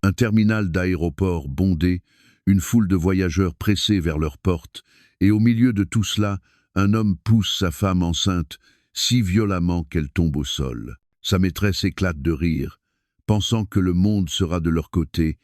Un terminal d'aéroport bondé, une foule de voyageurs pressés vers leurs portes, et au milieu de tout cela, un homme pousse sa femme enceinte si violemment qu'elle tombe au sol. Sa maîtresse éclate de rire, pensant que le monde sera de leur côté,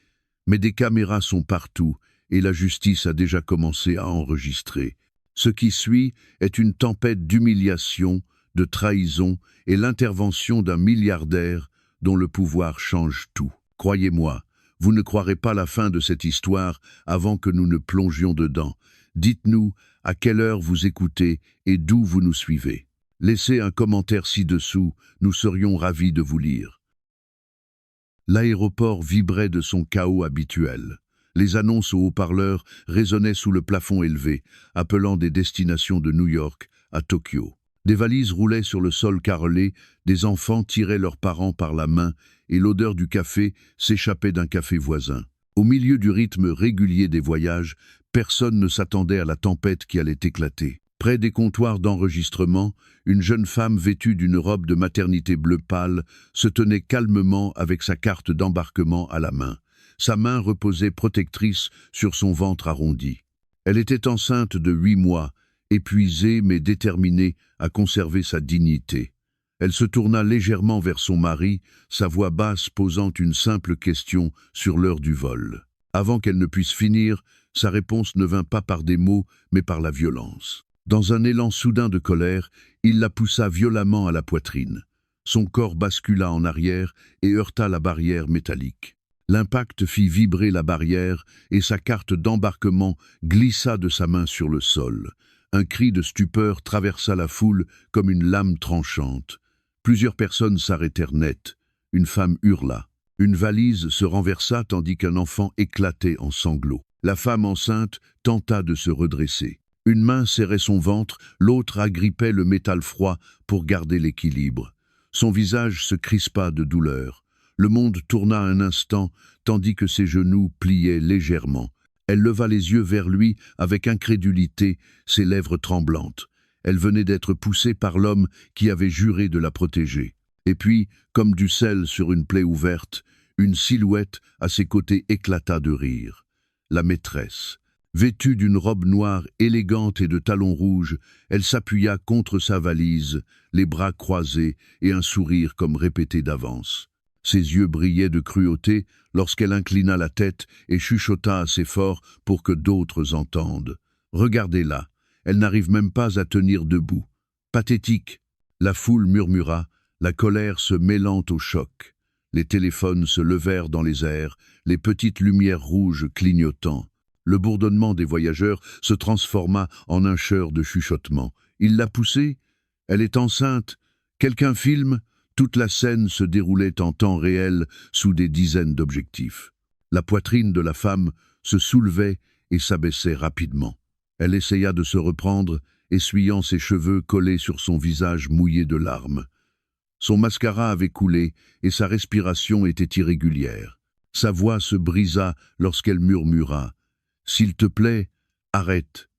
mais des caméras sont partout et la justice a déjà commencé à enregistrer. Ce qui suit est une tempête d'humiliation, de trahison et l'intervention d'un milliardaire dont le pouvoir change tout. Croyez-moi, vous ne croirez pas la fin de cette histoire avant que nous ne plongions dedans. Dites-nous à quelle heure vous écoutez et d'où vous nous suivez. Laissez un commentaire ci-dessous, nous serions ravis de vous lire. L'aéroport vibrait de son chaos habituel. Les annonces au haut-parleur résonnaient sous le plafond élevé, appelant des destinations de New York à Tokyo. Des valises roulaient sur le sol carrelé, des enfants tiraient leurs parents par la main et l'odeur du café s'échappait d'un café voisin. Au milieu du rythme régulier des voyages, personne ne s'attendait à la tempête qui allait éclater. Près des comptoirs d'enregistrement, une jeune femme vêtue d'une robe de maternité bleu pâle se tenait calmement avec sa carte d'embarquement à la main. Sa main reposait protectrice sur son ventre arrondi. Elle était enceinte de 8 mois, épuisée mais déterminée à conserver sa dignité. Elle se tourna légèrement vers son mari, sa voix basse posant une simple question sur l'heure du vol. Avant qu'elle ne puisse finir, sa réponse ne vint pas par des mots, mais par la violence. Dans un élan soudain de colère, il la poussa violemment à la poitrine. Son corps bascula en arrière et heurta la barrière métallique. L'impact fit vibrer la barrière et sa carte d'embarquement glissa de sa main sur le sol. Un cri de stupeur traversa la foule comme une lame tranchante. Plusieurs personnes s'arrêtèrent net. Une femme hurla. Une valise se renversa tandis qu'un enfant éclatait en sanglots. La femme enceinte tenta de se redresser. Une main serrait son ventre, l'autre agrippait le métal froid pour garder l'équilibre. Son visage se crispa de douleur. Le monde tourna un instant, tandis que ses genoux pliaient légèrement. Elle leva les yeux vers lui avec incrédulité, ses lèvres tremblantes. Elle venait d'être poussée par l'homme qui avait juré de la protéger. Et puis, comme du sel sur une plaie ouverte, une silhouette à ses côtés éclata de rire. La maîtresse. Vêtue d'une robe noire élégante et de talons rouges, elle s'appuya contre sa valise, les bras croisés et un sourire comme répété d'avance. Ses yeux brillaient de cruauté lorsqu'elle inclina la tête et chuchota assez fort pour que d'autres entendent. « Regardez-la, elle n'arrive même pas à tenir debout. Pathétique !» La foule murmura, la colère se mêlant au choc. Les téléphones se levèrent dans les airs, les petites lumières rouges clignotant. Le bourdonnement des voyageurs se transforma en un chœur de chuchotement. « Il l'a poussée? Elle est enceinte? Quelqu'un filme ?» Toute la scène se déroulait en temps réel sous des dizaines d'objectifs. La poitrine de la femme se soulevait et s'abaissait rapidement. Elle essaya de se reprendre, essuyant ses cheveux collés sur son visage mouillé de larmes. Son mascara avait coulé et sa respiration était irrégulière. Sa voix se brisa lorsqu'elle murmura « S'il te plaît, arrête !»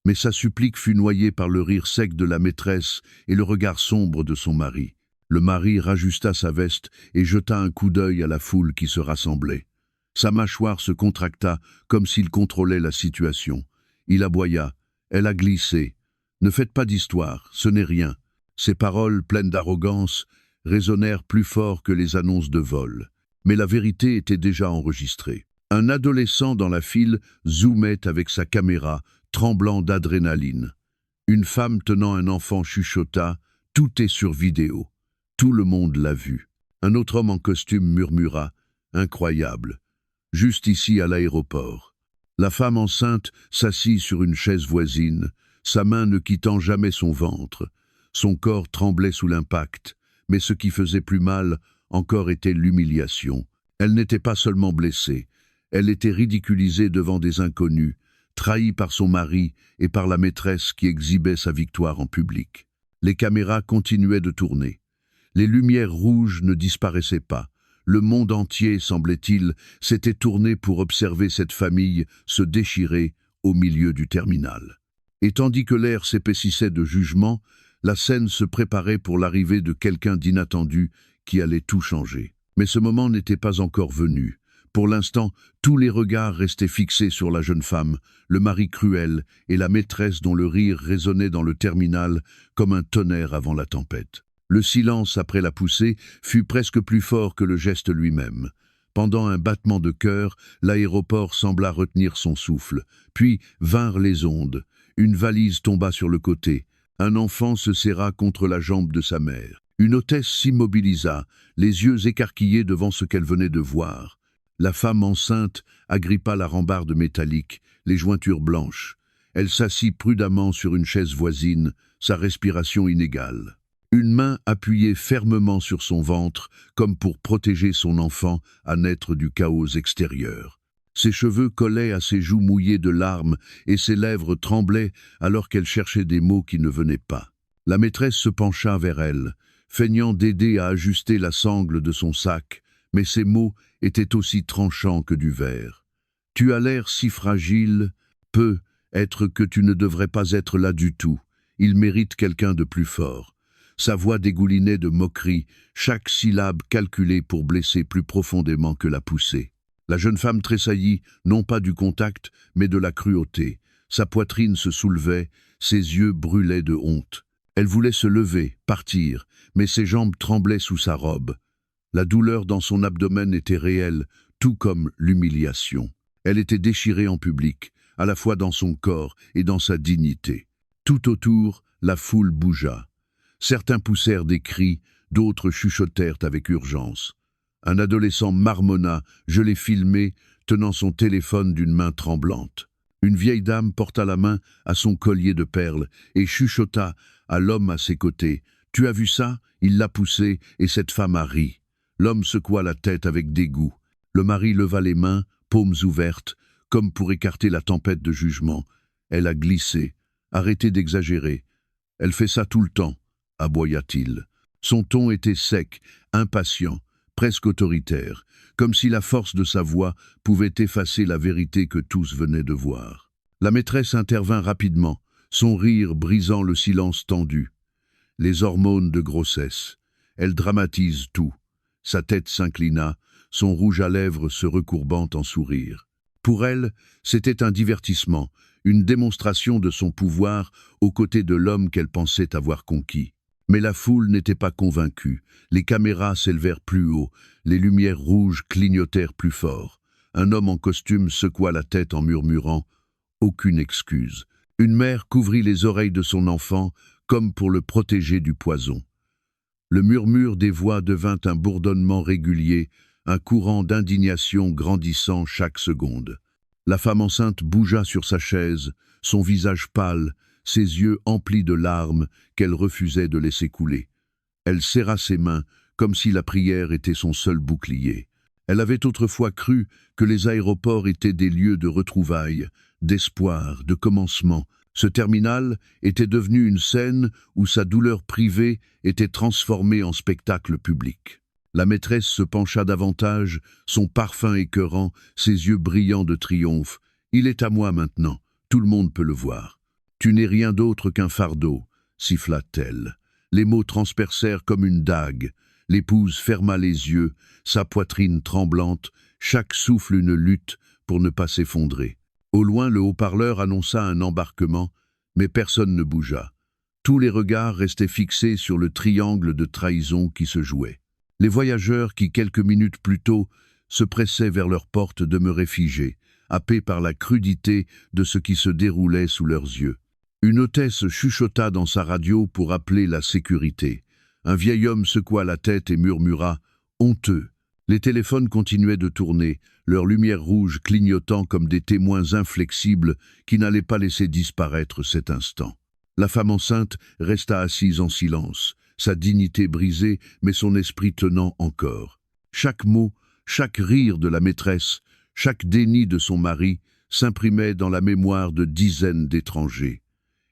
Mais sa supplique fut noyée par le rire sec de la maîtresse et le regard sombre de son mari. Le mari rajusta sa veste et jeta un coup d'œil à la foule qui se rassemblait. Sa mâchoire se contracta comme s'il contrôlait la situation. Il aboya. Elle a glissé. Ne faites pas d'histoire, ce n'est rien. Ses paroles, pleines d'arrogance, résonnèrent plus fort que les annonces de vol. Mais la vérité était déjà enregistrée. Un adolescent dans la file zoomait avec sa caméra, tremblant d'adrénaline. Une femme tenant un enfant chuchota « Tout est sur vidéo ». Tout le monde l'a vu. Un autre homme en costume murmura « Incroyable !» Juste ici à l'aéroport. La femme enceinte s'assit sur une chaise voisine, sa main ne quittant jamais son ventre. Son corps tremblait sous l'impact, mais ce qui faisait plus mal encore était l'humiliation. Elle n'était pas seulement blessée, elle était ridiculisée devant des inconnus, trahie par son mari et par la maîtresse qui exhibait sa victoire en public. Les caméras continuaient de tourner. Les lumières rouges ne disparaissaient pas. Le monde entier, semblait-il, s'était tourné pour observer cette famille se déchirer au milieu du terminal. Et tandis que l'air s'épaississait de jugement, la scène se préparait pour l'arrivée de quelqu'un d'inattendu qui allait tout changer. Mais ce moment n'était pas encore venu. Pour l'instant, tous les regards restaient fixés sur la jeune femme, le mari cruel et la maîtresse dont le rire résonnait dans le terminal comme un tonnerre avant la tempête. Le silence après la poussée fut presque plus fort que le geste lui-même. Pendant un battement de cœur, l'aéroport sembla retenir son souffle. Puis vinrent les ondes. Une valise tomba sur le côté. Un enfant se serra contre la jambe de sa mère. Une hôtesse s'immobilisa, les yeux écarquillés devant ce qu'elle venait de voir. La femme enceinte agrippa la rambarde métallique, les jointures blanches. Elle s'assit prudemment sur une chaise voisine, sa respiration inégale. Une main appuyée fermement sur son ventre, comme pour protéger son enfant à naître du chaos extérieur. Ses cheveux collaient à ses joues mouillées de larmes et ses lèvres tremblaient alors qu'elle cherchait des mots qui ne venaient pas. La maîtresse se pencha vers elle, feignant d'aider à ajuster la sangle de son sac, mais ses mots étaient aussi tranchants que du verre. « Tu as l'air si fragile, peut-être que tu ne devrais pas être là du tout. Il mérite quelqu'un de plus fort. » Sa voix dégoulinait de moquerie, chaque syllabe calculée pour blesser plus profondément que la poussée. La jeune femme tressaillit, non pas du contact, mais de la cruauté. Sa poitrine se soulevait, ses yeux brûlaient de honte. Elle voulait se lever, partir, mais ses jambes tremblaient sous sa robe. La douleur dans son abdomen était réelle, tout comme l'humiliation. Elle était déchirée en public, à la fois dans son corps et dans sa dignité. Tout autour, la foule bougea. Certains poussèrent des cris, d'autres chuchotèrent avec urgence. Un adolescent marmonna, je l'ai filmé, tenant son téléphone d'une main tremblante. Une vieille dame porta la main à son collier de perles et chuchota à l'homme à ses côtés. « Tu as vu ça? Il l'a poussé et cette femme a ri. » L'homme secoua la tête avec dégoût. Le mari leva les mains, paumes ouvertes, comme pour écarter la tempête de jugement. Elle a glissé. Arrêtez d'exagérer. Elle fait ça tout le temps, aboya-t-il. Son ton était sec, impatient, presque autoritaire, comme si la force de sa voix pouvait effacer la vérité que tous venaient de voir. La maîtresse intervint rapidement, son rire brisant le silence tendu. Les hormones de grossesse. Elle dramatise tout. Sa tête s'inclina, son rouge à lèvres se recourbant en sourire. Pour elle, c'était un divertissement, une démonstration de son pouvoir aux côtés de l'homme qu'elle pensait avoir conquis. Mais la foule n'était pas convaincue. Les caméras s'élevèrent plus haut, les lumières rouges clignotèrent plus fort. Un homme en costume secoua la tête en murmurant « Aucune excuse ». Une mère couvrit les oreilles de son enfant comme pour le protéger du poison. Le murmure des voix devint un bourdonnement régulier, un courant d'indignation grandissant chaque seconde. La femme enceinte bougea sur sa chaise, son visage pâle, ses yeux emplis de larmes qu'elle refusait de laisser couler. Elle serra ses mains, comme si la prière était son seul bouclier. Elle avait autrefois cru que les aéroports étaient des lieux de retrouvailles, d'espoir, de commencement. Ce terminal était devenu une scène où sa douleur privée était transformée en spectacle public. La maîtresse se pencha davantage, son parfum écœurant, ses yeux brillants de triomphe. « Il est à moi maintenant, tout le monde peut le voir. »« Tu n'es rien d'autre qu'un fardeau », siffla-t-elle. Les mots transpercèrent comme une dague. L'épouse ferma les yeux, sa poitrine tremblante, chaque souffle une lutte pour ne pas s'effondrer. Au loin, le haut-parleur annonça un embarquement, mais personne ne bougea. Tous les regards restaient fixés sur le triangle de trahison qui se jouait. Les voyageurs qui, quelques minutes plus tôt, se pressaient vers leur porte demeuraient figés, happés par la crudité de ce qui se déroulait sous leurs yeux. Une hôtesse chuchota dans sa radio pour appeler la sécurité. Un vieil homme secoua la tête et murmura « honteux ». Les téléphones continuaient de tourner, leurs lumières rouges clignotant comme des témoins inflexibles qui n'allaient pas laisser disparaître cet instant. La femme enceinte resta assise en silence, sa dignité brisée, mais son esprit tenant encore. Chaque mot, chaque rire de la maîtresse, chaque déni de son mari s'imprimait dans la mémoire de dizaines d'étrangers.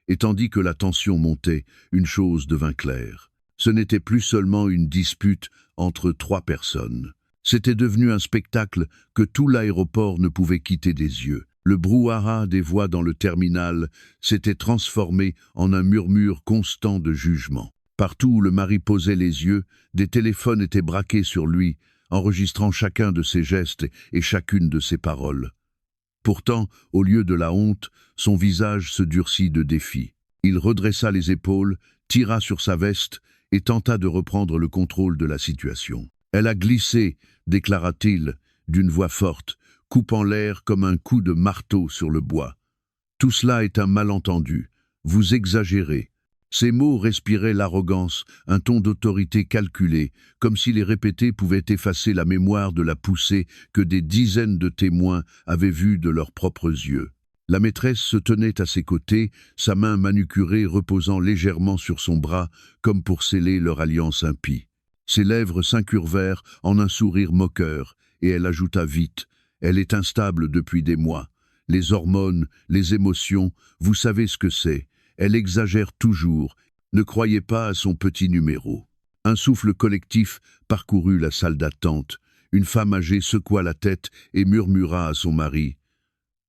Et tandis que la tension montait, une chose devint claire. Ce n'était plus seulement une dispute entre trois personnes. C'était devenu un spectacle que tout l'aéroport ne pouvait quitter des yeux. Le brouhaha des voix dans le terminal s'était transformé en un murmure constant de jugement. Partout où le mari posait les yeux, des téléphones étaient braqués sur lui, enregistrant chacun de ses gestes et chacune de ses paroles. Pourtant, au lieu de la honte, son visage se durcit de défi. Il redressa les épaules, tira sur sa veste et tenta de reprendre le contrôle de la situation. « Elle a glissé », déclara-t-il, d'une voix forte, coupant l'air comme un coup de marteau sur le bois. « Tout cela est un malentendu. Vous exagérez. » Ces mots respiraient l'arrogance, un ton d'autorité calculé, comme si les répéter pouvait effacer la mémoire de la poussée que des dizaines de témoins avaient vue de leurs propres yeux. La maîtresse se tenait à ses côtés, sa main manucurée reposant légèrement sur son bras, comme pour sceller leur alliance impie. Ses lèvres s'incurvèrent en un sourire moqueur, et elle ajouta vite « Elle est instable depuis des mois. Les hormones, les émotions, vous savez ce que c'est. Elle exagère toujours. Ne croyez pas à son petit numéro. » Un souffle collectif parcourut la salle d'attente. Une femme âgée secoua la tête et murmura à son mari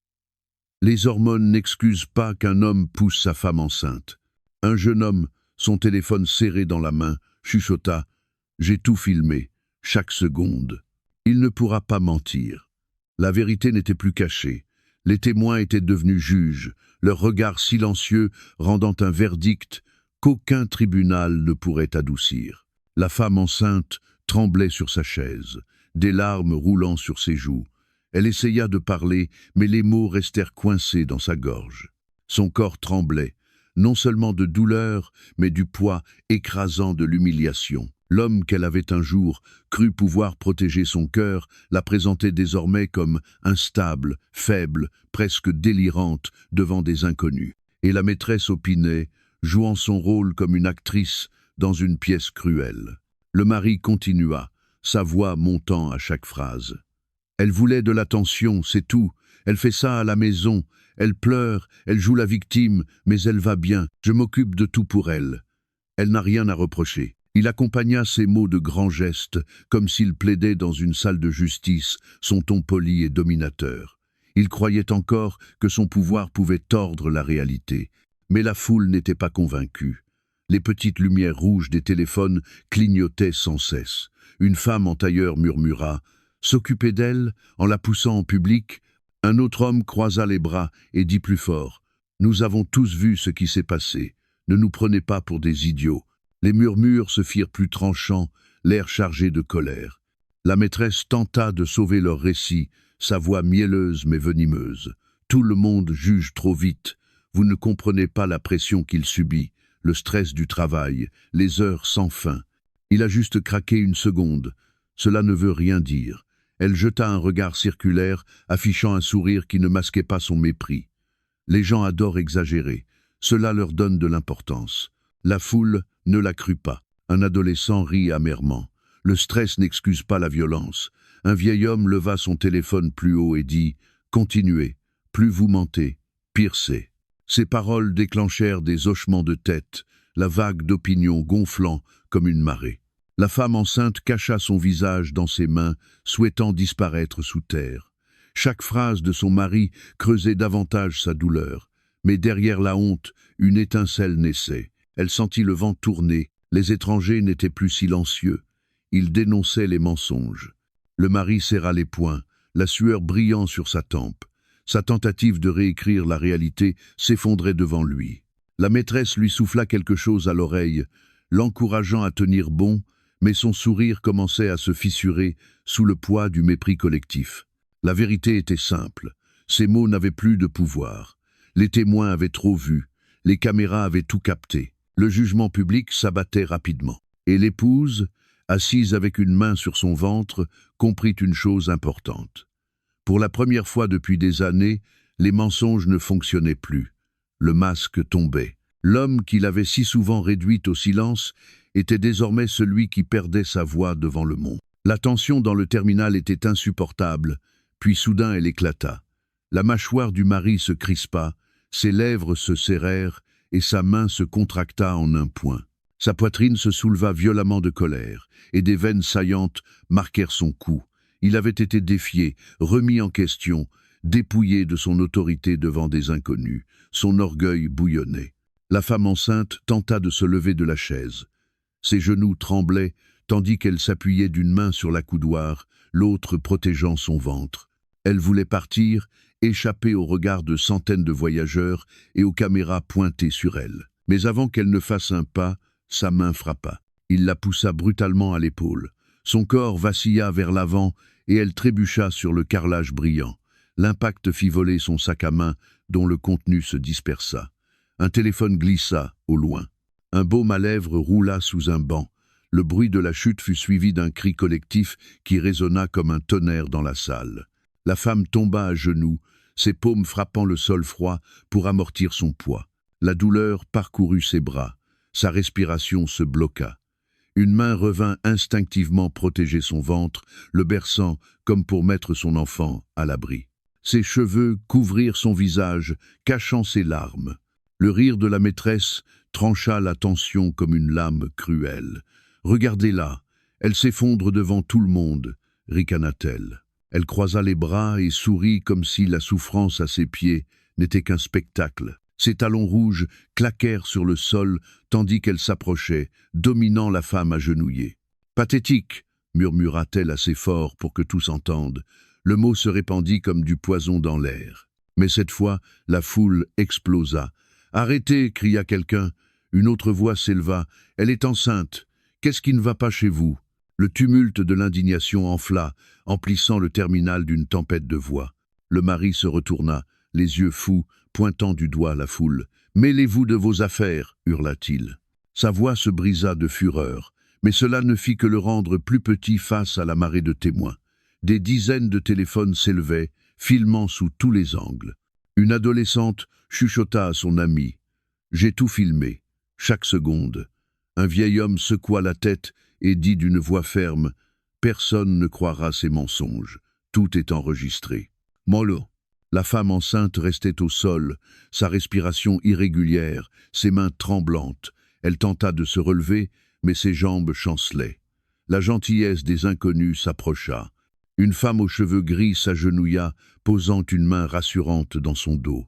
« Les hormones n'excusent pas qu'un homme pousse sa femme enceinte. » Un jeune homme, son téléphone serré dans la main, chuchota « J'ai tout filmé, chaque seconde. Il ne pourra pas mentir. » La vérité n'était plus cachée. Les témoins étaient devenus juges, leur regard silencieux rendant un verdict qu'aucun tribunal ne pourrait adoucir. La femme enceinte tremblait sur sa chaise, des larmes roulant sur ses joues. Elle essaya de parler, mais les mots restèrent coincés dans sa gorge. Son corps tremblait, non seulement de douleur, mais du poids écrasant de l'humiliation. L'homme qu'elle avait un jour cru pouvoir protéger son cœur la présentait désormais comme instable, faible, presque délirante devant des inconnus. Et la maîtresse opinait, jouant son rôle comme une actrice dans une pièce cruelle. Le mari continua, sa voix montant à chaque phrase. « Elle voulait de l'attention, c'est tout. Elle fait ça à la maison. Elle pleure, elle joue la victime, mais elle va bien. Je m'occupe de tout pour elle. Elle n'a rien à reprocher. » Il accompagna ces mots de grands gestes, comme s'il plaidait dans une salle de justice, son ton poli et dominateur. Il croyait encore que son pouvoir pouvait tordre la réalité. Mais la foule n'était pas convaincue. Les petites lumières rouges des téléphones clignotaient sans cesse. Une femme en tailleur murmura « S'occuper d'elle, en la poussant en public ?» Un autre homme croisa les bras et dit plus fort « Nous avons tous vu ce qui s'est passé. Ne nous prenez pas pour des idiots. » Les murmures se firent plus tranchants, l'air chargé de colère. La maîtresse tenta de sauver leur récit, sa voix mielleuse mais venimeuse. « Tout le monde juge trop vite. Vous ne comprenez pas la pression qu'il subit, le stress du travail, les heures sans fin. Il a juste craqué une seconde. Cela ne veut rien dire. » Elle jeta un regard circulaire, affichant un sourire qui ne masquait pas son mépris. Les gens adorent exagérer. Cela leur donne de l'importance. La foule ne la crut pas. Un adolescent rit amèrement. Le stress n'excuse pas la violence. Un vieil homme leva son téléphone plus haut et dit « Continuez, plus vous mentez, pire c'est. » Ces paroles déclenchèrent des hochements de tête, la vague d'opinion gonflant comme une marée. La femme enceinte cacha son visage dans ses mains, souhaitant disparaître sous terre. Chaque phrase de son mari creusait davantage sa douleur. Mais derrière la honte, une étincelle naissait. Elle sentit le vent tourner. Les étrangers n'étaient plus silencieux. Ils dénonçaient les mensonges. Le mari serra les poings, la sueur brillant sur sa tempe. Sa tentative de réécrire la réalité s'effondrait devant lui. La maîtresse lui souffla quelque chose à l'oreille, l'encourageant à tenir bon, mais son sourire commençait à se fissurer sous le poids du mépris collectif. La vérité était simple. Ces mots n'avaient plus de pouvoir. Les témoins avaient trop vu. Les caméras avaient tout capté. Le jugement public s'abattait rapidement. Et l'épouse, assise avec une main sur son ventre, comprit une chose importante. Pour la première fois depuis des années, les mensonges ne fonctionnaient plus. Le masque tombait. L'homme qui l'avait si souvent réduite au silence était désormais celui qui perdait sa voix devant le monde. La tension dans le terminal était insupportable, puis soudain elle éclata. La mâchoire du mari se crispa, ses lèvres se serrèrent, et sa main se contracta en un point. Sa poitrine se souleva violemment de colère, et des veines saillantes marquèrent son cou. Il avait été défié, remis en question, dépouillé de son autorité devant des inconnus. Son orgueil bouillonnait. La femme enceinte tenta de se lever de la chaise. Ses genoux tremblaient, tandis qu'elle s'appuyait d'une main sur l'accoudoir, l'autre protégeant son ventre. Elle voulait partir, échapper au regard de centaines de voyageurs et aux caméras pointées sur elle. Mais avant qu'elle ne fasse un pas, sa main frappa. Il la poussa brutalement à l'épaule. Son corps vacilla vers l'avant et elle trébucha sur le carrelage brillant. L'impact fit voler son sac à main, dont le contenu se dispersa. Un téléphone glissa, au loin. Un baume à lèvres roula sous un banc. Le bruit de la chute fut suivi d'un cri collectif qui résonna comme un tonnerre dans la salle. La femme tomba à genoux, ses paumes frappant le sol froid pour amortir son poids. La douleur parcourut ses bras. Sa respiration se bloqua. Une main revint instinctivement protéger son ventre, le berçant comme pour mettre son enfant à l'abri. Ses cheveux couvrirent son visage, cachant ses larmes. Le rire de la maîtresse trancha la tension comme une lame cruelle. « Regardez-la, elle s'effondre devant tout le monde », ricana-t-elle. Elle croisa les bras et sourit comme si la souffrance à ses pieds n'était qu'un spectacle. Ses talons rouges claquèrent sur le sol tandis qu'elle s'approchait, dominant la femme agenouillée. « Pathétique !» murmura-t-elle assez fort pour que tous entendent. Le mot se répandit comme du poison dans l'air. Mais cette fois, la foule explosa. « Arrêtez !» cria quelqu'un. Une autre voix s'éleva. « Elle est enceinte. Qu'est-ce qui ne va pas chez vous ?» Le tumulte de l'indignation enfla, emplissant le terminal d'une tempête de voix. Le mari se retourna, les yeux fous, pointant du doigt la foule. « Mêlez-vous de vos affaires !» hurla-t-il. Sa voix se brisa de fureur, mais cela ne fit que le rendre plus petit face à la marée de témoins. Des dizaines de téléphones s'élevaient, filmant sous tous les angles. Une adolescente chuchota à son ami. « J'ai tout filmé, chaque seconde. » Un vieil homme secoua la tête et dit d'une voix ferme « Personne ne croira ces mensonges. Tout est enregistré. » Mollo. La femme enceinte restait au sol, sa respiration irrégulière, ses mains tremblantes. Elle tenta de se relever, mais ses jambes chancelaient. La gentillesse des inconnus s'approcha. Une femme aux cheveux gris s'agenouilla, posant une main rassurante dans son dos.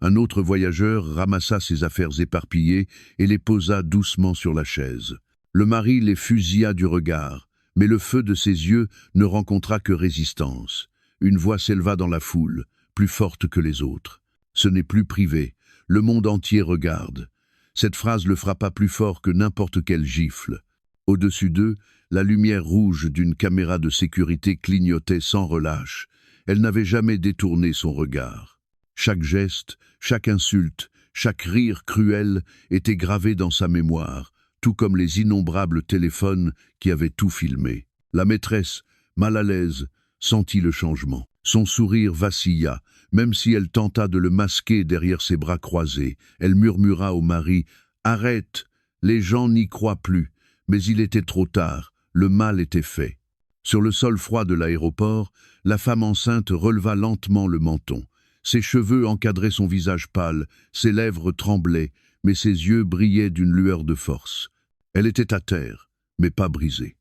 Un autre voyageur ramassa ses affaires éparpillées et les posa doucement sur la chaise. Le mari les fusilla du regard, mais le feu de ses yeux ne rencontra que résistance. Une voix s'éleva dans la foule, plus forte que les autres. « Ce n'est plus privé, le monde entier regarde. » Cette phrase le frappa plus fort que n'importe quelle gifle. Au-dessus d'eux, la lumière rouge d'une caméra de sécurité clignotait sans relâche. Elle n'avait jamais détourné son regard. Chaque geste, chaque insulte, chaque rire cruel était gravé dans sa mémoire, tout comme les innombrables téléphones qui avaient tout filmé. La maîtresse, mal à l'aise, sentit le changement. Son sourire vacilla, même si elle tenta de le masquer derrière ses bras croisés. Elle murmura au mari « Arrête, les gens n'y croient plus », mais il était trop tard, le mal était fait. Sur le sol froid de l'aéroport, la femme enceinte releva lentement le menton. Ses cheveux encadraient son visage pâle, ses lèvres tremblaient, mais ses yeux brillaient d'une lueur de force. Elle était à terre, mais pas brisée.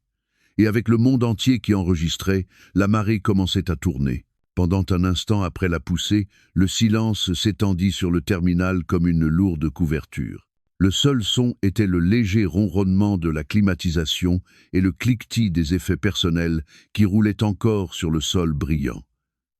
Et avec le monde entier qui enregistrait, la marée commençait à tourner. Pendant un instant après la poussée, le silence s'étendit sur le terminal comme une lourde couverture. Le seul son était le léger ronronnement de la climatisation et le cliquetis des effets personnels qui roulaient encore sur le sol brillant.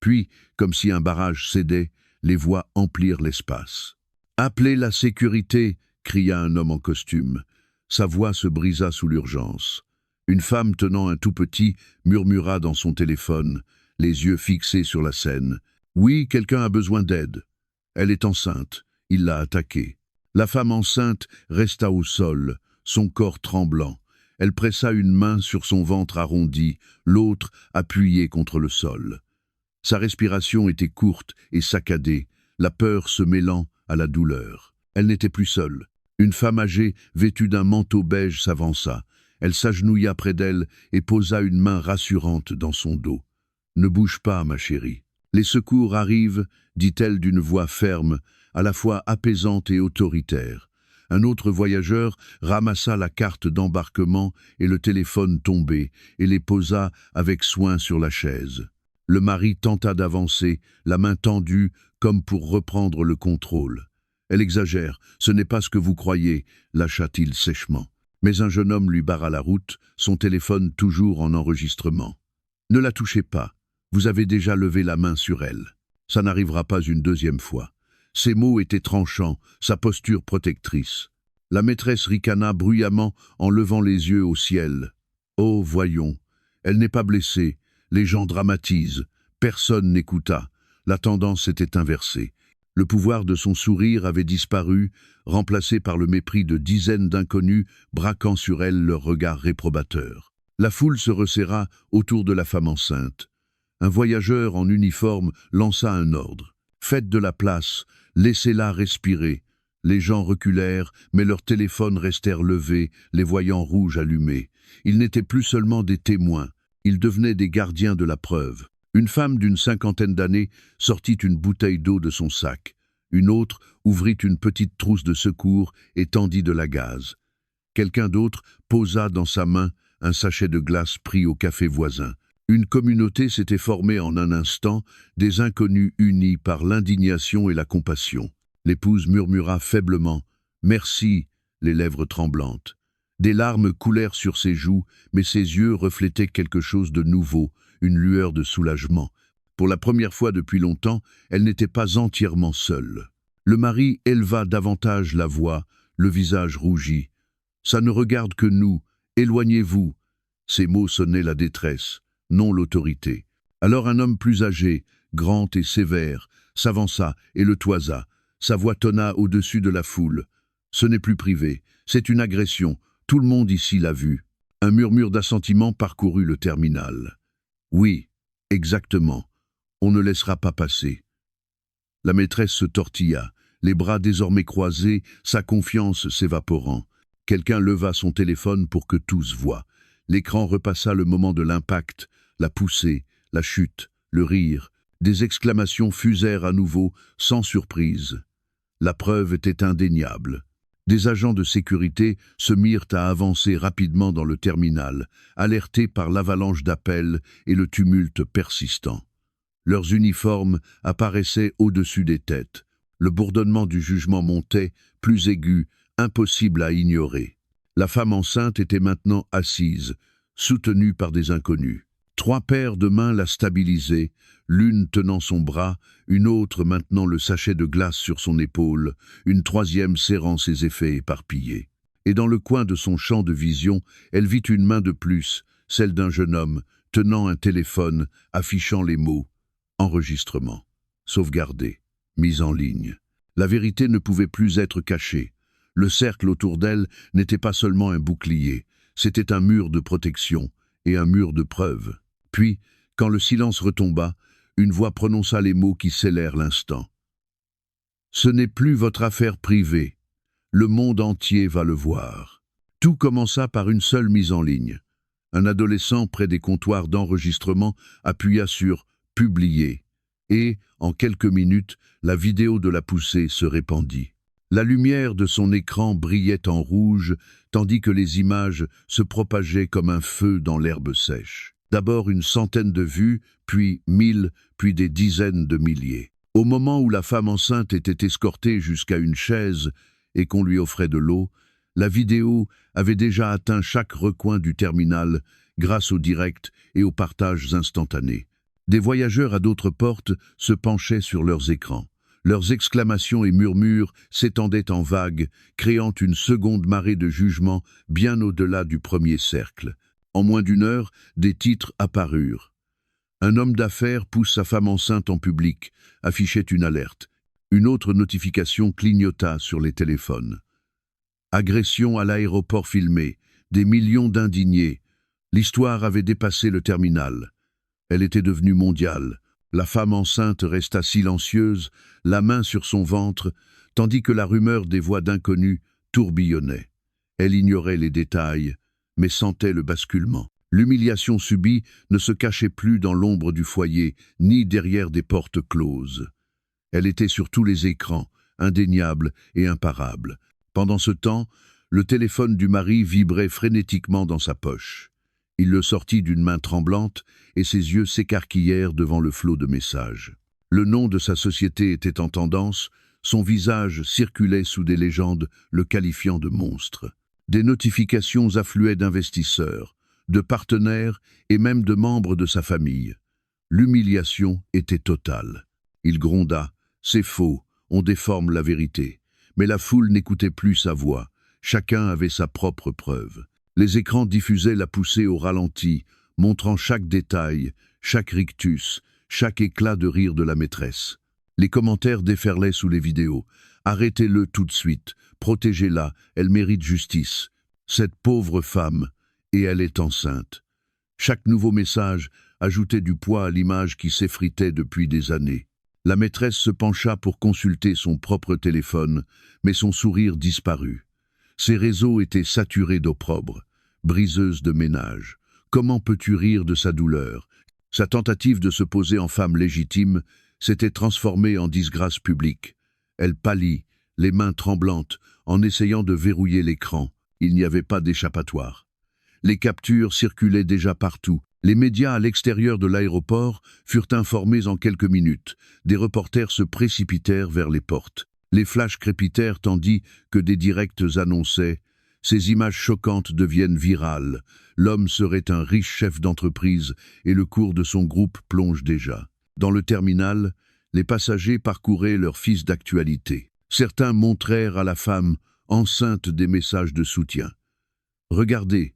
Puis, comme si un barrage cédait, les voix emplirent l'espace. « Appelez la sécurité !» cria un homme en costume. Sa voix se brisa sous l'urgence. Une femme tenant un tout petit murmura dans son téléphone, les yeux fixés sur la scène. « Oui, quelqu'un a besoin d'aide. Elle est enceinte. Il l'a attaquée. » La femme enceinte resta au sol, son corps tremblant. Elle pressa une main sur son ventre arrondi, l'autre appuyée contre le sol. Sa respiration était courte et saccadée, la peur se mêlant à la douleur. Elle n'était plus seule. Une femme âgée, vêtue d'un manteau beige, s'avança. Elle s'agenouilla près d'elle et posa une main rassurante dans son dos. « Ne bouge pas, ma chérie. Les secours arrivent, dit-elle d'une voix ferme, à la fois apaisante et autoritaire. Un autre voyageur ramassa la carte d'embarquement et le téléphone tombé et les posa avec soin sur la chaise. Le mari tenta d'avancer, la main tendue comme pour reprendre le contrôle. « Elle exagère, ce n'est pas ce que vous croyez », lâcha-t-il sèchement. Mais un jeune homme lui barra la route, son téléphone toujours en enregistrement. « Ne la touchez pas, vous avez déjà levé la main sur elle. Ça n'arrivera pas une deuxième fois. » Ses mots étaient tranchants, sa posture protectrice. La maîtresse ricana bruyamment en levant les yeux au ciel. « Oh, voyons, elle n'est pas blessée. Les gens dramatisent. Personne n'écouta. La tendance s'était inversée. Le pouvoir de son sourire avait disparu, remplacé par le mépris de dizaines d'inconnus braquant sur elle leurs regards réprobateurs. La foule se resserra autour de la femme enceinte. Un voyageur en uniforme lança un ordre. « Faites de la place, laissez-la respirer. » Les gens reculèrent, mais leurs téléphones restèrent levés, les voyants rouges allumés. Ils n'étaient plus seulement des témoins, ils devenaient des gardiens de la preuve. Une femme d'une cinquantaine d'années sortit une bouteille d'eau de son sac. Une autre ouvrit une petite trousse de secours et tendit de la gaze. Quelqu'un d'autre posa dans sa main un sachet de glace pris au café voisin. Une communauté s'était formée en un instant, des inconnus unis par l'indignation et la compassion. L'épouse murmura faiblement « Merci », les lèvres tremblantes. Des larmes coulèrent sur ses joues, mais ses yeux reflétaient quelque chose de nouveau, une lueur de soulagement. Pour la première fois depuis longtemps, elle n'était pas entièrement seule. Le mari éleva davantage la voix, le visage rougi. « Ça ne regarde que nous, éloignez-vous !» Ces mots sonnaient la détresse, non l'autorité. Alors un homme plus âgé, grand et sévère, s'avança et le toisa. Sa voix tonna au-dessus de la foule. « Ce n'est plus privé, c'est une agression. Tout le monde ici l'a vu. » Un murmure d'assentiment parcourut le terminal. « Oui, exactement. On ne laissera pas passer. » La maîtresse se tortilla, les bras désormais croisés, sa confiance s'évaporant. Quelqu'un leva son téléphone pour que tous voient. L'écran repassa le moment de l'impact, la poussée, la chute, le rire. Des exclamations fusèrent à nouveau, sans surprise. La preuve était indéniable. Des agents de sécurité se mirent à avancer rapidement dans le terminal, alertés par l'avalanche d'appels et le tumulte persistant. Leurs uniformes apparaissaient au-dessus des têtes. Le bourdonnement du jugement montait, plus aigu, impossible à ignorer. La femme enceinte était maintenant assise, soutenue par des inconnus. 3 paires de mains la stabilisaient, l'une tenant son bras, une autre maintenant le sachet de glace sur son épaule, une troisième serrant ses effets éparpillés. Et dans le coin de son champ de vision, elle vit une main de plus, celle d'un jeune homme, tenant un téléphone, affichant les mots « Enregistrement, sauvegardé, mise en ligne ». La vérité ne pouvait plus être cachée. Le cercle autour d'elle n'était pas seulement un bouclier, c'était un mur de protection et un mur de preuve. Puis, quand le silence retomba, une voix prononça les mots qui scellèrent l'instant. « Ce n'est plus votre affaire privée. Le monde entier va le voir. » Tout commença par une seule mise en ligne. Un adolescent près des comptoirs d'enregistrement appuya sur « Publier » et, en quelques minutes, la vidéo de la poussée se répandit. La lumière de son écran brillait en rouge, tandis que les images se propageaient comme un feu dans l'herbe sèche. D'abord une centaine de vues, puis 1000, puis des dizaines de milliers. Au moment où la femme enceinte était escortée jusqu'à une chaise et qu'on lui offrait de l'eau, la vidéo avait déjà atteint chaque recoin du terminal grâce au direct et aux partages instantanés. Des voyageurs à d'autres portes se penchaient sur leurs écrans. Leurs exclamations et murmures s'étendaient en vagues, créant une seconde marée de jugement bien au-delà du premier cercle. En moins d'1 heure, des titres apparurent. Un homme d'affaires pousse sa femme enceinte en public, affichait une alerte. Une autre notification clignota sur les téléphones. Agression à l'aéroport filmée, des millions d'indignés. L'histoire avait dépassé le terminal. Elle était devenue mondiale. La femme enceinte resta silencieuse, la main sur son ventre, tandis que la rumeur des voix d'inconnus tourbillonnait. Elle ignorait les détails, mais sentait le basculement. L'humiliation subie ne se cachait plus dans l'ombre du foyer, ni derrière des portes closes. Elle était sur tous les écrans, indéniable et imparable. Pendant ce temps, le téléphone du mari vibrait frénétiquement dans sa poche. Il le sortit d'une main tremblante et ses yeux s'écarquillèrent devant le flot de messages. Le nom de sa société était en tendance, son visage circulait sous des légendes le qualifiant de monstre. Des notifications affluaient d'investisseurs, de partenaires et même de membres de sa famille. L'humiliation était totale. Il gronda « C'est faux, on déforme la vérité ». Mais la foule n'écoutait plus sa voix. Chacun avait sa propre preuve. Les écrans diffusaient la poussée au ralenti, montrant chaque détail, chaque rictus, chaque éclat de rire de la maîtresse. Les commentaires déferlaient sous les vidéos. « Arrêtez-le tout de suite, protégez-la, elle mérite justice. Cette pauvre femme, et elle est enceinte. » Chaque nouveau message ajoutait du poids à l'image qui s'effritait depuis des années. La maîtresse se pencha pour consulter son propre téléphone, mais son sourire disparut. Ses réseaux étaient saturés d'opprobre. Briseuse de ménage. Comment peux-tu rire de sa douleur? Sa tentative de se poser en femme légitime s'était transformée en disgrâce publique. Elle pâlit, les mains tremblantes, en essayant de verrouiller l'écran. Il n'y avait pas d'échappatoire. Les captures circulaient déjà partout. Les médias à l'extérieur de l'aéroport furent informés en quelques minutes. Des reporters se précipitèrent vers les portes. Les flashs crépitèrent tandis que des directs annonçaient « Ces images choquantes deviennent virales. L'homme serait un riche chef d'entreprise et le cours de son groupe plonge déjà. » Dans le terminal, les passagers parcouraient leurs fiches d'actualité. Certains montrèrent à la femme enceinte des messages de soutien. « Regardez,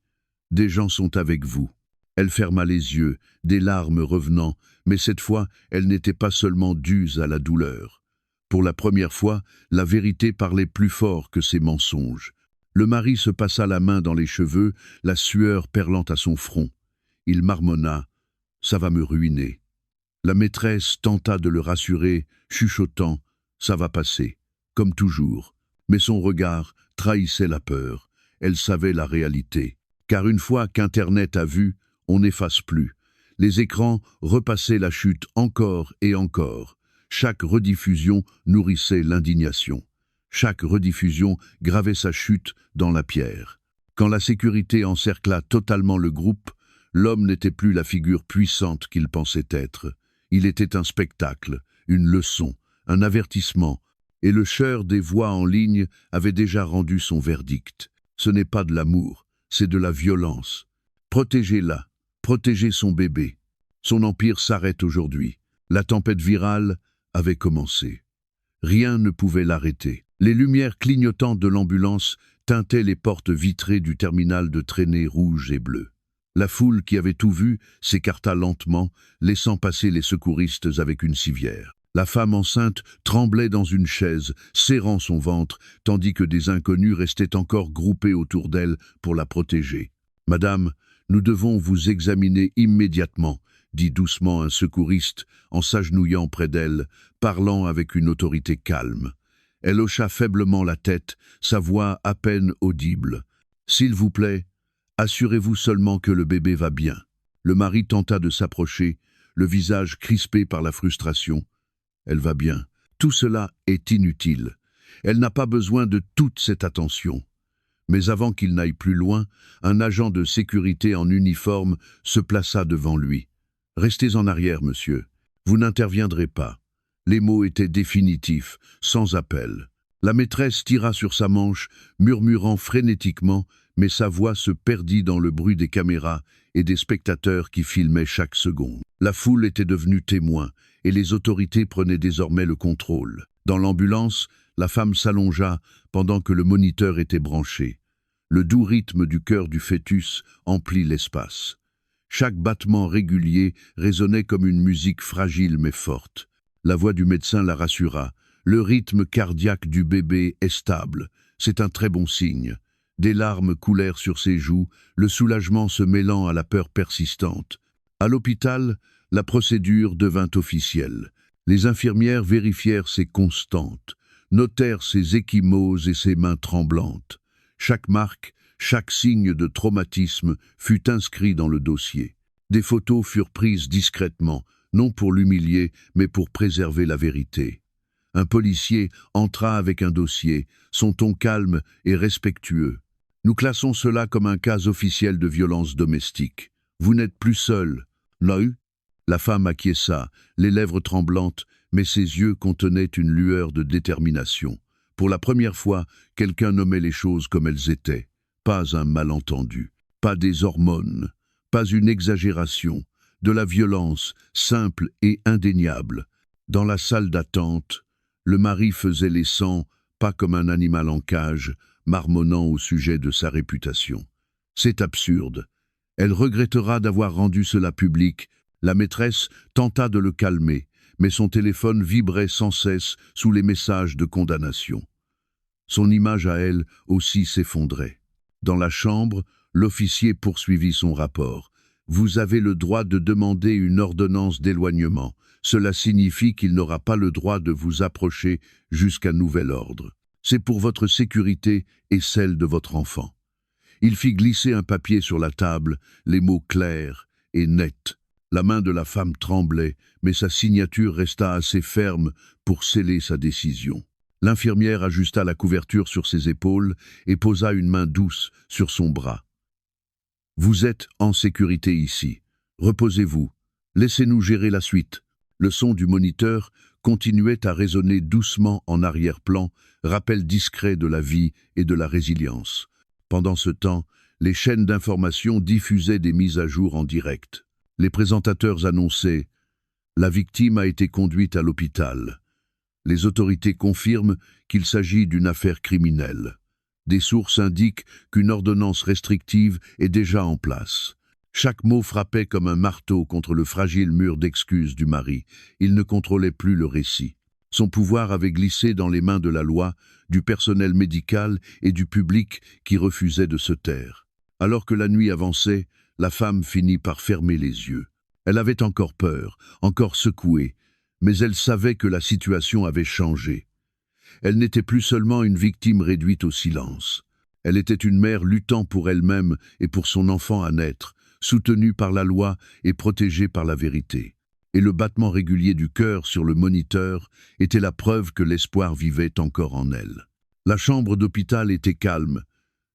des gens sont avec vous. » Elle ferma les yeux, des larmes revenant, mais cette fois, elle n'était pas seulement due à la douleur. Pour la première fois, la vérité parlait plus fort que ses mensonges. Le mari se passa la main dans les cheveux, la sueur perlant à son front. Il marmonna « Ça va me ruiner ». La maîtresse tenta de le rassurer, chuchotant « Ça va passer », comme toujours. Mais son regard trahissait la peur. Elle savait la réalité. Car une fois qu'Internet a vu, on n'efface plus. Les écrans repassaient la chute encore et encore. Chaque rediffusion nourrissait l'indignation. Chaque rediffusion gravait sa chute dans la pierre. Quand la sécurité encercla totalement le groupe, l'homme n'était plus la figure puissante qu'il pensait être. Il était un spectacle, une leçon, un avertissement, et le chœur des voix en ligne avait déjà rendu son verdict. Ce n'est pas de l'amour, c'est de la violence. Protégez-la, protégez son bébé. Son empire s'arrête aujourd'hui. La tempête virale avait commencé. Rien ne pouvait l'arrêter. Les lumières clignotantes de l'ambulance teintaient les portes vitrées du terminal de traînées rouges et bleues. La foule qui avait tout vu s'écarta lentement, laissant passer les secouristes avec une civière. La femme enceinte tremblait dans une chaise, serrant son ventre, tandis que des inconnus restaient encore groupés autour d'elle pour la protéger. « Madame, nous devons vous examiner immédiatement », dit doucement un secouriste en s'agenouillant près d'elle, parlant avec une autorité calme. Elle hocha faiblement la tête, sa voix à peine audible. « S'il vous plaît, assurez-vous seulement que le bébé va bien. » Le mari tenta de s'approcher, le visage crispé par la frustration. « Elle va bien. Tout cela est inutile. Elle n'a pas besoin de toute cette attention. » Mais avant qu'il n'aille plus loin, un agent de sécurité en uniforme se plaça devant lui. « Restez en arrière, monsieur. Vous n'interviendrez pas. » Les mots étaient définitifs, sans appel. La maîtresse tira sur sa manche, murmurant frénétiquement, mais sa voix se perdit dans le bruit des caméras et des spectateurs qui filmaient chaque seconde. La foule était devenue témoin, et les autorités prenaient désormais le contrôle. Dans l'ambulance, la femme s'allongea pendant que le moniteur était branché. Le doux rythme du cœur du fœtus emplit l'espace. Chaque battement régulier résonnait comme une musique fragile mais forte. La voix du médecin la rassura. Le rythme cardiaque du bébé est stable. C'est un très bon signe. Des larmes coulèrent sur ses joues, le soulagement se mêlant à la peur persistante. À l'hôpital, la procédure devint officielle. Les infirmières vérifièrent ses constantes, notèrent ses ecchymoses et ses mains tremblantes. Chaque marque, chaque signe de traumatisme fut inscrit dans le dossier. Des photos furent prises discrètement, non pour l'humilier, mais pour préserver la vérité. Un policier entra avec un dossier, son ton calme et respectueux. « Nous classons cela comme un cas officiel de violence domestique. Vous n'êtes plus seul. » Non. La femme acquiesça, les lèvres tremblantes, mais ses yeux contenaient une lueur de détermination. Pour la première fois, quelqu'un nommait les choses comme elles étaient. pas un malentendu, pas des hormones, pas une exagération, de la violence simple et indéniable. Dans la salle d'attente, le mari faisait les 100 pas comme un animal en cage, marmonnant au sujet de sa réputation. C'est absurde. Elle regrettera d'avoir rendu cela public. La maîtresse tenta de le calmer, mais son téléphone vibrait sans cesse sous les messages de condamnation. Son image à elle aussi s'effondrait. Dans la chambre, l'officier poursuivit son rapport. « Vous avez le droit de demander une ordonnance d'éloignement. Cela signifie qu'il n'aura pas le droit de vous approcher jusqu'à nouvel ordre. C'est pour votre sécurité et celle de votre enfant. » Il fit glisser un papier sur la table, les mots clairs et nets. La main de la femme tremblait, mais sa signature resta assez ferme pour sceller sa décision. L'infirmière ajusta la couverture sur ses épaules et posa une main douce sur son bras. « Vous êtes en sécurité ici. Reposez-vous. Laissez-nous gérer la suite. » Le son du moniteur continuait à résonner doucement en arrière-plan, rappel discret de la vie et de la résilience. Pendant ce temps, les chaînes d'information diffusaient des mises à jour en direct. Les présentateurs annonçaient « La victime a été conduite à l'hôpital. » Les autorités confirment qu'il s'agit d'une affaire criminelle. Des sources indiquent qu'une ordonnance restrictive est déjà en place. Chaque mot frappait comme un marteau contre le fragile mur d'excuses du mari. Il ne contrôlait plus le récit. Son pouvoir avait glissé dans les mains de la loi, du personnel médical et du public qui refusait de se taire. Alors que la nuit avançait, la femme finit par fermer les yeux. Elle avait encore peur, encore secouée, mais elle savait que la situation avait changé. Elle n'était plus seulement une victime réduite au silence. Elle était une mère luttant pour elle-même et pour son enfant à naître, soutenue par la loi et protégée par la vérité. Et le battement régulier du cœur sur le moniteur était la preuve que l'espoir vivait encore en elle. La chambre d'hôpital était calme,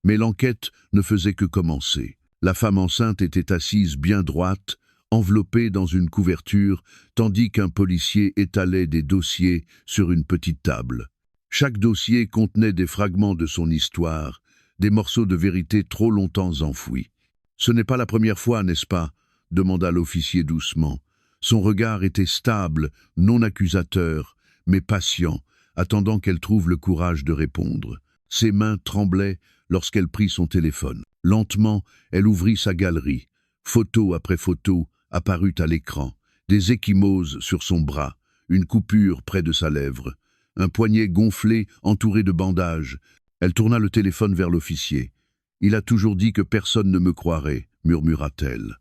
mais l'enquête ne faisait que commencer. La femme enceinte était assise bien droite, enveloppée dans une couverture, tandis qu'un policier étalait des dossiers sur une petite table. Chaque dossier contenait des fragments de son histoire, des morceaux de vérité trop longtemps enfouis. « Ce n'est pas la première fois, n'est-ce pas ?» demanda l'officier doucement. Son regard était stable, non accusateur, mais patient, attendant qu'elle trouve le courage de répondre. Ses mains tremblaient lorsqu'elle prit son téléphone. Lentement, elle ouvrit sa galerie. Photo après photo apparut à l'écran. Des ecchymoses sur son bras, une coupure près de sa lèvre, un poignet gonflé entouré de bandages. Elle tourna le téléphone vers l'officier. « Il a toujours dit que personne ne me croirait », murmura-t-elle.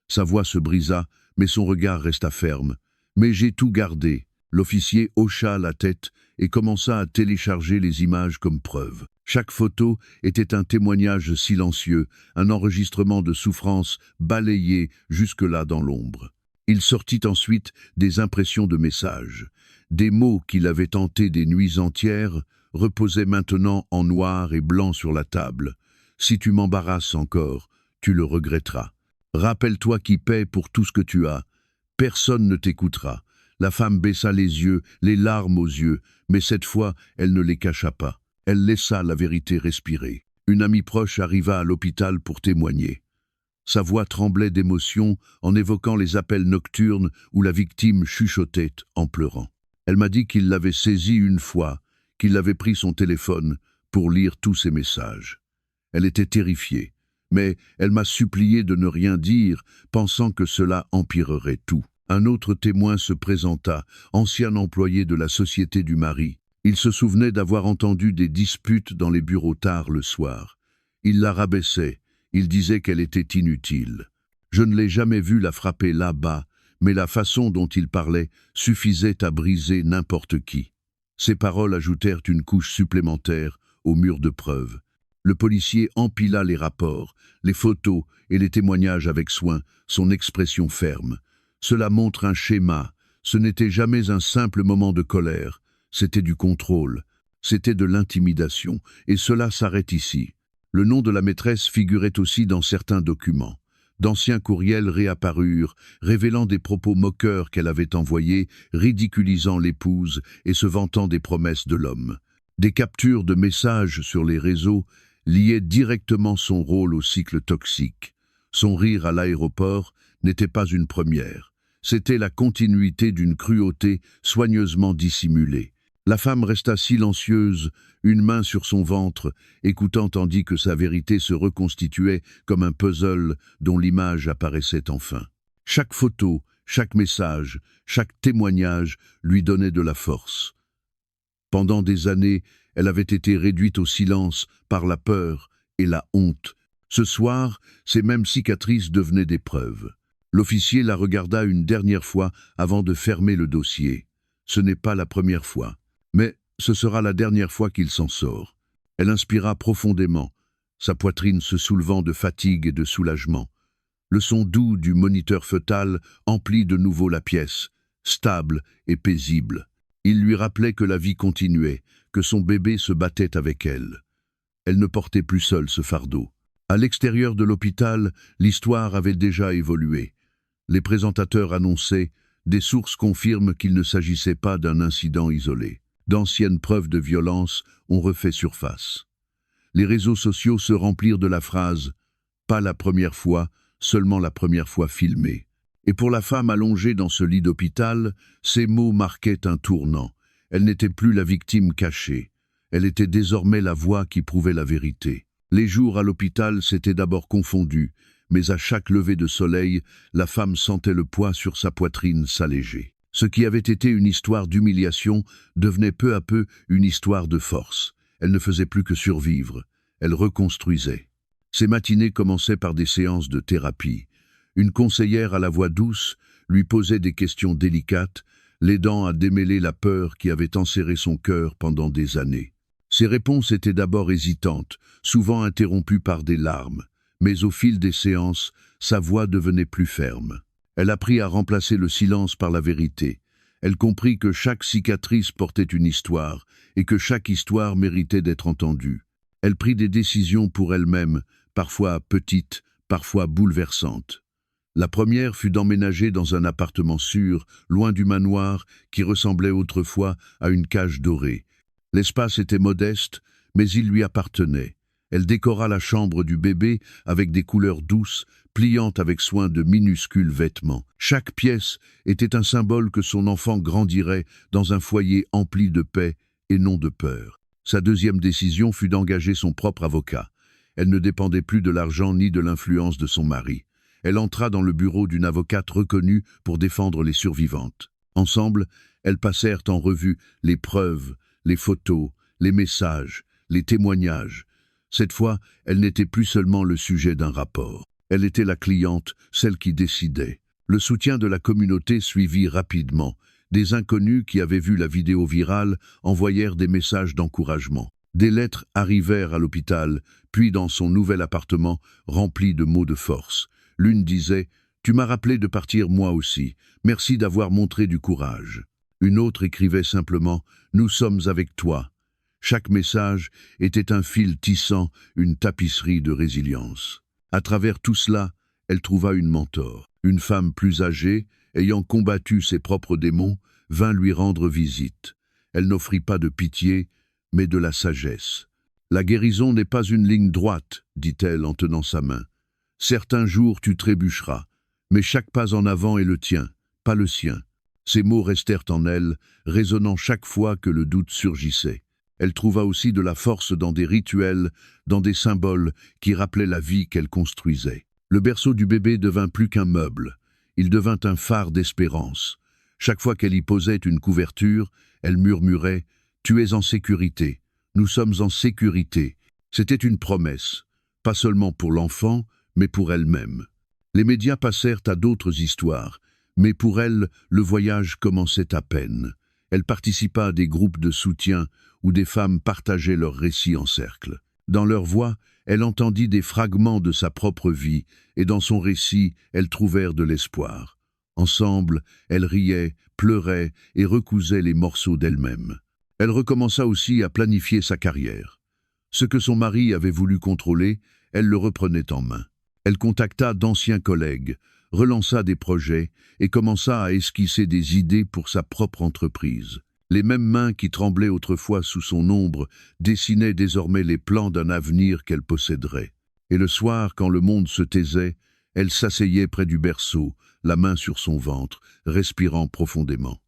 Sa voix se brisa, mais son regard resta ferme. « Mais j'ai tout gardé. » L'officier hocha la tête et commença à télécharger les images comme preuve. Chaque photo était un témoignage silencieux, un enregistrement de souffrance balayé jusque-là dans l'ombre. Il sortit ensuite des impressions de messages. Des mots qu'il avait tentés des nuits entières reposaient maintenant en noir et blanc sur la table. « Si tu m'embarrasses encore, tu le regretteras. Rappelle-toi qui paie pour tout ce que tu as. Personne ne t'écoutera. » La femme baissa les yeux, les larmes aux yeux, mais cette fois, elle ne les cacha pas. Elle laissa la vérité respirer. Une amie proche arriva à l'hôpital pour témoigner. Sa voix tremblait d'émotion en évoquant les appels nocturnes où la victime chuchotait en pleurant. Elle m'a dit qu'il l'avait saisie une fois, qu'il avait pris son téléphone pour lire tous ses messages. Elle était terrifiée, mais elle m'a supplié de ne rien dire, pensant que cela empirerait tout. Un autre témoin se présenta, ancien employé de la société du mari. Il se souvenait d'avoir entendu des disputes dans les bureaux tard le soir. Il la rabaissait, il disait qu'elle était inutile. Je ne l'ai jamais vu la frapper là-bas, mais la façon dont il parlait suffisait à briser n'importe qui. Ces paroles ajoutèrent une couche supplémentaire au mur de preuves. Le policier empila les rapports, les photos et les témoignages avec soin, son expression ferme. Cela montre un schéma. Ce n'était jamais un simple moment de colère. C'était du contrôle. C'était de l'intimidation. Et cela s'arrête ici. Le nom de la maîtresse figurait aussi dans certains documents. D'anciens courriels réapparurent, révélant des propos moqueurs qu'elle avait envoyés, ridiculisant l'épouse et se vantant des promesses de l'homme. Des captures de messages sur les réseaux liait directement son rôle au cycle toxique. Son rire à l'aéroport n'était pas une première. C'était la continuité d'une cruauté soigneusement dissimulée. La femme resta silencieuse, une main sur son ventre, écoutant tandis que sa vérité se reconstituait comme un puzzle dont l'image apparaissait enfin. Chaque photo, chaque message, chaque témoignage lui donnait de la force. Pendant des années, elle avait été réduite au silence par la peur et la honte. Ce soir, ces mêmes cicatrices devenaient des preuves. L'officier la regarda une dernière fois avant de fermer le dossier. Ce n'est pas la première fois, mais ce sera la dernière fois qu'il s'en sort. Elle inspira profondément, sa poitrine se soulevant de fatigue et de soulagement. Le son doux du moniteur fœtal emplit de nouveau la pièce, stable et paisible. Il lui rappelait que la vie continuait, que son bébé se battait avec elle. Elle ne portait plus seule ce fardeau. À l'extérieur de l'hôpital, l'histoire avait déjà évolué. Les présentateurs annonçaient, des sources confirment qu'il ne s'agissait pas d'un incident isolé. D'anciennes preuves de violence ont refait surface. Les réseaux sociaux se remplirent de la phrase « pas la première fois », seulement la première fois filmée. Et pour la femme allongée dans ce lit d'hôpital, ces mots marquaient un tournant. Elle n'était plus la victime cachée. Elle était désormais la voix qui prouvait la vérité. Les jours à l'hôpital s'étaient d'abord confondus, mais à chaque lever de soleil, la femme sentait le poids sur sa poitrine s'alléger. Ce qui avait été une histoire d'humiliation devenait peu à peu une histoire de force. Elle ne faisait plus que survivre. Elle reconstruisait. Ces matinées commençaient par des séances de thérapie. Une conseillère à la voix douce lui posait des questions délicates, l'aidant à démêler la peur qui avait enserré son cœur pendant des années. Ses réponses étaient d'abord hésitantes, souvent interrompues par des larmes, mais au fil des séances, sa voix devenait plus ferme. Elle apprit à remplacer le silence par la vérité. Elle comprit que chaque cicatrice portait une histoire, et que chaque histoire méritait d'être entendue. Elle prit des décisions pour elle-même, parfois petites, parfois bouleversantes. La première fut d'emménager dans un appartement sûr, loin du manoir, qui ressemblait autrefois à une cage dorée. L'espace était modeste, mais il lui appartenait. Elle décora la chambre du bébé avec des couleurs douces, pliant avec soin de minuscules vêtements. Chaque pièce était un symbole que son enfant grandirait dans un foyer empli de paix et non de peur. Sa deuxième décision fut d'engager son propre avocat. Elle ne dépendait plus de l'argent ni de l'influence de son mari. Elle entra dans le bureau d'une avocate reconnue pour défendre les survivantes. Ensemble, elles passèrent en revue les preuves, les photos, les messages, les témoignages. Cette fois, elle n'était plus seulement le sujet d'un rapport. Elle était la cliente, celle qui décidait. Le soutien de la communauté suivit rapidement. Des inconnus qui avaient vu la vidéo virale envoyèrent des messages d'encouragement. Des lettres arrivèrent à l'hôpital, puis dans son nouvel appartement, rempli de mots de force. L'une disait « Tu m'as rappelé de partir moi aussi. Merci d'avoir montré du courage. » Une autre écrivait simplement « Nous sommes avec toi. » Chaque message était un fil tissant une tapisserie de résilience. À travers tout cela, elle trouva une mentor. Une femme plus âgée, ayant combattu ses propres démons, vint lui rendre visite. Elle n'offrit pas de pitié, mais de la sagesse. « La guérison n'est pas une ligne droite, dit-elle en tenant sa main. Certains jours tu trébucheras, mais chaque pas en avant est le tien, pas le sien. » Ces mots restèrent en elle, résonnant chaque fois que le doute surgissait. Elle trouva aussi de la force dans des rituels, dans des symboles qui rappelaient la vie qu'elle construisait. Le berceau du bébé devint plus qu'un meuble. Il devint un phare d'espérance. Chaque fois qu'elle y posait une couverture, elle murmurait « Tu es en sécurité. Nous sommes en sécurité. » C'était une promesse, pas seulement pour l'enfant, mais pour elle-même. Les médias passèrent à d'autres histoires, mais pour elle, le voyage commençait à peine. Elle participa à des groupes de soutien où des femmes partageaient leurs récits en cercle. Dans leur voix, elle entendit des fragments de sa propre vie, et dans son récit, elles trouvèrent de l'espoir. Ensemble, elles riaient, pleuraient et recousaient les morceaux d'elles-mêmes. Elle recommença aussi à planifier sa carrière. Ce que son mari avait voulu contrôler, elle le reprenait en main. Elle contacta d'anciens collègues, relança des projets et commença à esquisser des idées pour sa propre entreprise. Les mêmes mains qui tremblaient autrefois sous son ombre dessinaient désormais les plans d'un avenir qu'elle posséderait. Et le soir, quand le monde se taisait, elle s'asseyait près du berceau, la main sur son ventre, respirant profondément.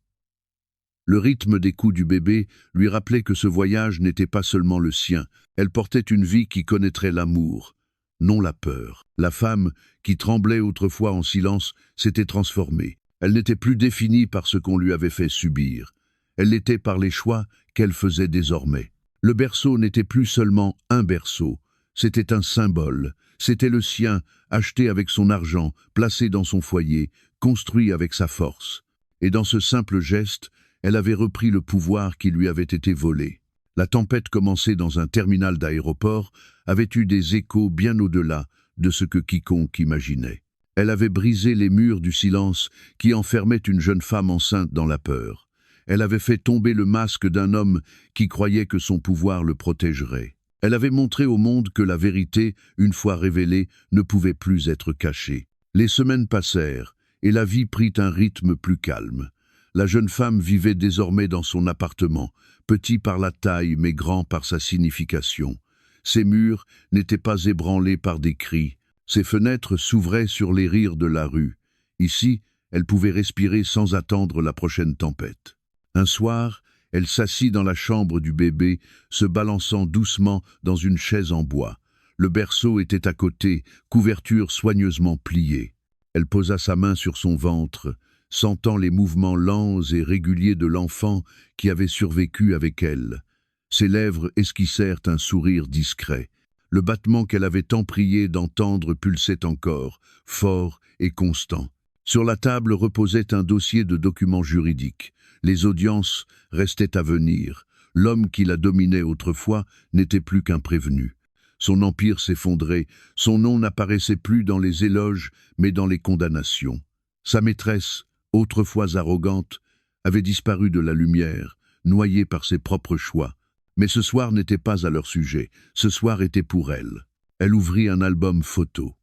Le rythme des coups du bébé lui rappelait que ce voyage n'était pas seulement le sien. Elle portait une vie qui connaîtrait l'amour, non la peur. La femme, qui tremblait autrefois en silence, s'était transformée. Elle n'était plus définie par ce qu'on lui avait fait subir. Elle l'était par les choix qu'elle faisait désormais. Le berceau n'était plus seulement un berceau, c'était un symbole. C'était le sien, acheté avec son argent, placé dans son foyer, construit avec sa force. Et dans ce simple geste, elle avait repris le pouvoir qui lui avait été volé. La tempête commencée dans un terminal d'aéroport avait eu des échos bien au-delà de ce que quiconque imaginait. Elle avait brisé les murs du silence qui enfermaient une jeune femme enceinte dans la peur. Elle avait fait tomber le masque d'un homme qui croyait que son pouvoir le protégerait. Elle avait montré au monde que la vérité, une fois révélée, ne pouvait plus être cachée. Les semaines passèrent, et la vie prit un rythme plus calme. La jeune femme vivait désormais dans son appartement, petit par la taille mais grand par sa signification. Ses murs n'étaient pas ébranlés par des cris. Ses fenêtres s'ouvraient sur les rires de la rue. Ici, elle pouvait respirer sans attendre la prochaine tempête. Un soir, elle s'assit dans la chambre du bébé, se balançant doucement dans une chaise en bois. Le berceau était à côté, couverture soigneusement pliée. Elle posa sa main sur son ventre, sentant les mouvements lents et réguliers de l'enfant qui avait survécu avec elle. Ses lèvres esquissèrent un sourire discret. Le battement qu'elle avait tant prié d'entendre pulsait encore, fort et constant. Sur la table reposait un dossier de documents juridiques. Les audiences restaient à venir. L'homme qui la dominait autrefois n'était plus qu'un prévenu. Son empire s'effondrait, son nom n'apparaissait plus dans les éloges, mais dans les condamnations. Sa maîtresse, autrefois arrogante, avait disparu de la lumière, noyée par ses propres choix. Mais ce soir n'était pas à leur sujet, ce soir était pour elle. Elle ouvrit un album photo.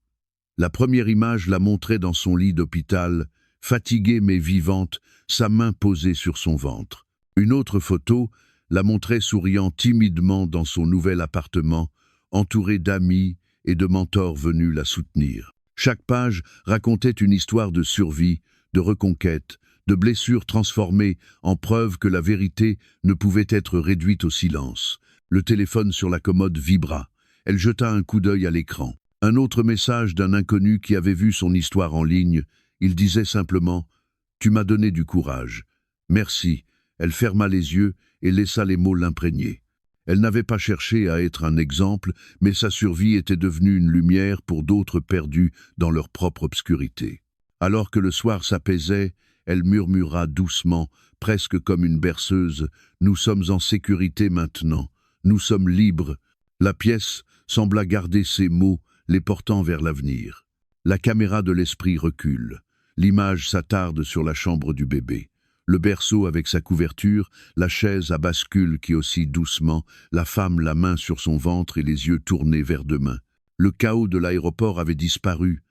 La première image la montrait dans son lit d'hôpital, fatiguée mais vivante, sa main posée sur son ventre. Une autre photo la montrait souriant timidement dans son nouvel appartement, entourée d'amis et de mentors venus la soutenir. Chaque page racontait une histoire de survie, de reconquête, de blessures transformées en preuve que la vérité ne pouvait être réduite au silence. Le téléphone sur la commode vibra. Elle jeta un coup d'œil à l'écran. Un autre message d'un inconnu qui avait vu son histoire en ligne. Il disait simplement « Tu m'as donné du courage. Merci ». Elle ferma les yeux et laissa les mots l'imprégner. Elle n'avait pas cherché à être un exemple, mais sa survie était devenue une lumière pour d'autres perdus dans leur propre obscurité. Alors que le soir s'apaisait, elle murmura doucement, presque comme une berceuse, « Nous sommes en sécurité maintenant, nous sommes libres ». La pièce sembla garder ces mots, les portant vers l'avenir. La caméra de l'esprit recule. L'image s'attarde sur la chambre du bébé. Le berceau avec sa couverture, la chaise à bascule qui oscille doucement, la femme la main sur son ventre et les yeux tournés vers demain. Le chaos de l'aéroport avait disparu,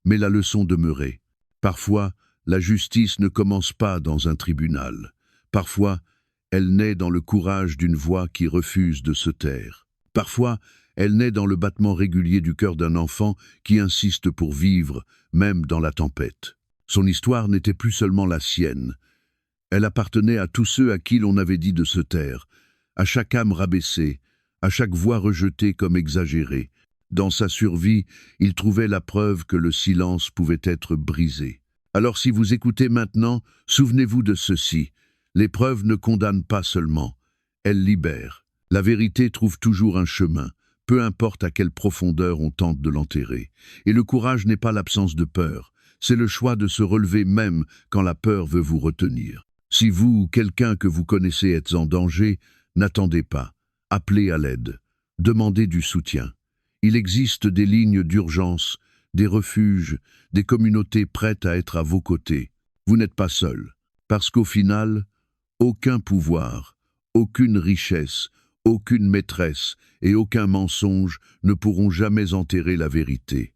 mais la leçon demeurait. Parfois, la justice ne commence pas dans un tribunal. Parfois, elle naît dans le courage d'une voix qui refuse de se taire. Parfois, elle naît dans le battement régulier du cœur d'un enfant qui insiste pour vivre, même dans la tempête. Son histoire n'était plus seulement la sienne. Elle appartenait à tous ceux à qui l'on avait dit de se taire, à chaque âme rabaissée, à chaque voix rejetée comme exagérée. Dans sa survie, il trouvait la preuve que le silence pouvait être brisé. Alors si vous écoutez maintenant, souvenez-vous de ceci. L'épreuve ne condamne pas seulement, elle libère. La vérité trouve toujours un chemin, peu importe à quelle profondeur on tente de l'enterrer. Et le courage n'est pas l'absence de peur, c'est le choix de se relever même quand la peur veut vous retenir. Si vous ou quelqu'un que vous connaissez êtes en danger, n'attendez pas. Appelez à l'aide. Demandez du soutien. Il existe des lignes d'urgence, des refuges, des communautés prêtes à être à vos côtés. Vous n'êtes pas seul. Parce qu'au final, aucun pouvoir, aucune richesse, aucune maîtresse et aucun mensonge ne pourront jamais enterrer la vérité.